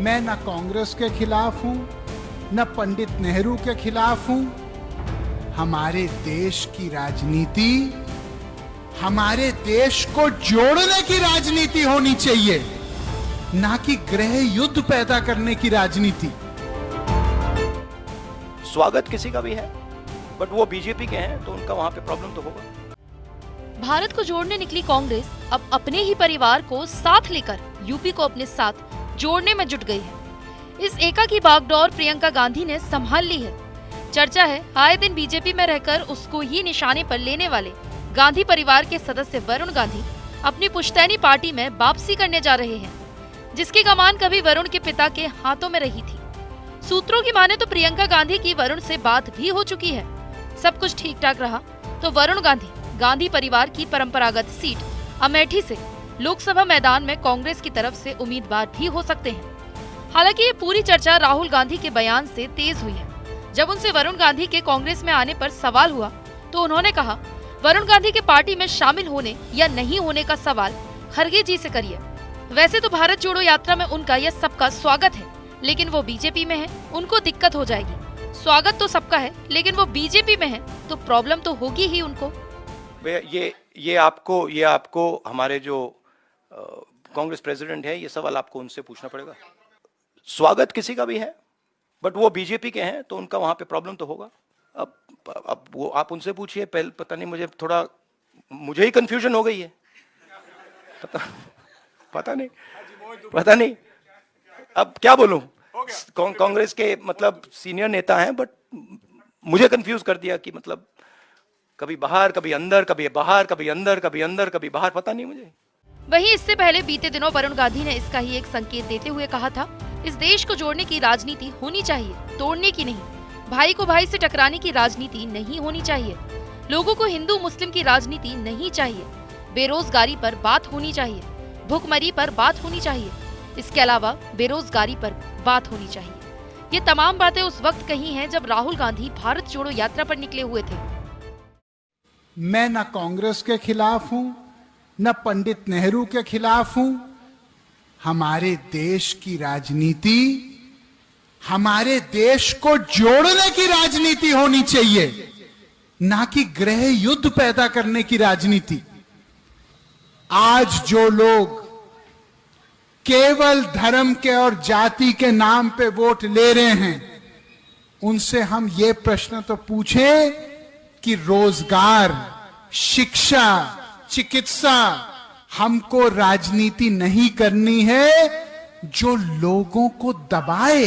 मैं न कांग्रेस के खिलाफ हूं, न पंडित नेहरू के खिलाफ हूं। हमारे देश की राजनीति हमारे देश को जोड़ने की राजनीति होनी चाहिए, ना कि गृह युद्ध पैदा करने की राजनीति। स्वागत किसी का भी है, बट वो बीजेपी के हैं तो उनका वहां पे प्रॉब्लम तो होगा। भारत को जोड़ने निकली कांग्रेस अब अपने ही परिवार को साथ लेकर यूपी को अपने साथ जोड़ने में जुट गई है। इस एकाकी बागडोर प्रियंका गांधी ने संभाल ली है। चर्चा है आए दिन बीजेपी में रहकर उसको ही निशाने पर लेने वाले गांधी परिवार के सदस्य वरुण गांधी अपनी पुश्तैनी पार्टी में वापसी करने जा रहे हैं, जिसकी कमान कभी वरुण के पिता के हाथों में रही थी। सूत्रों की माने तो प्रियंका गांधी की वरुण से बात भी हो चुकी है। सब कुछ ठीक ठाक रहा तो वरुण गांधी परिवार की परंपरागत सीट अमेठी से लोकसभा मैदान में कांग्रेस की तरफ से उम्मीदवार भी हो सकते हैं। हालांकि ये पूरी चर्चा राहुल गांधी के बयान से तेज हुई है। जब उनसे वरुण गांधी के कांग्रेस में आने पर सवाल हुआ तो उन्होंने कहा, वरुण गांधी के पार्टी में शामिल होने या नहीं होने का सवाल खरगे जी से करिए। वैसे तो भारत जोड़ो यात्रा में उनका यह सबका स्वागत है, लेकिन वो बीजेपी में है, उनको दिक्कत हो जाएगी। स्वागत तो सबका है, लेकिन वो बीजेपी में है तो प्रॉब्लम तो होगी ही उनको। ये आपको हमारे जो कांग्रेस प्रेसिडेंट है, ये सवाल आपको उनसे पूछना पड़ेगा। स्वागत किसी का भी है, बट वो बीजेपी के हैं तो उनका वहां पे प्रॉब्लम तो होगा। अब वो आप उनसे पूछिए। पता नहीं, मुझे ही कंफ्यूजन हो गई है। पता नहीं अब क्या बोलूं। कांग्रेस के सीनियर नेता हैं, बट मुझे कंफ्यूज कर दिया कि कभी बाहर, कभी अंदर, कभी बाहर, कभी अंदर, कभी अंदर, कभी बाहर, पता नहीं मुझे। वहीं इससे पहले बीते दिनों वरुण गांधी ने इसका ही एक संकेत देते हुए कहा था, इस देश को जोड़ने की राजनीति होनी चाहिए, तोड़ने की नहीं। भाई को भाई से टकराने की राजनीति नहीं होनी चाहिए। लोगों को हिंदू मुस्लिम की राजनीति नहीं चाहिए। बेरोजगारी पर बात होनी चाहिए, भुखमरी पर बात होनी चाहिए। इसके अलावा बेरोजगारी पर बात होनी चाहिए। ये तमाम बातें उस वक्त कही हैं जब राहुल गांधी भारत जोड़ो यात्रा पर निकले हुए थे। मैं न कांग्रेस के खिलाफ हूं, न पंडित नेहरू के खिलाफ हूं। हमारे देश की राजनीति हमारे देश को जोड़ने की राजनीति होनी चाहिए, ना कि गृह युद्ध पैदा करने की राजनीति। आज जो लोग केवल धर्म के और जाति के नाम पे वोट ले रहे हैं, उनसे हम ये प्रश्न तो पूछें कि रोजगार, शिक्षा, चिकित्सा, हमको राजनीति नहीं करनी है जो लोगों को दबाए।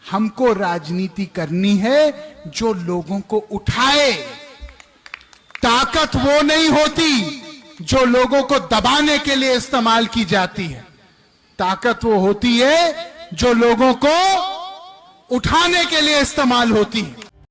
हमको राजनीति करनी है जो लोगों को उठाए। ताकत वो नहीं होती जो लोगों को दबाने के लिए इस्तेमाल की जाती है। ताकत वो होती है जो लोगों को उठाने के लिए इस्तेमाल होती है।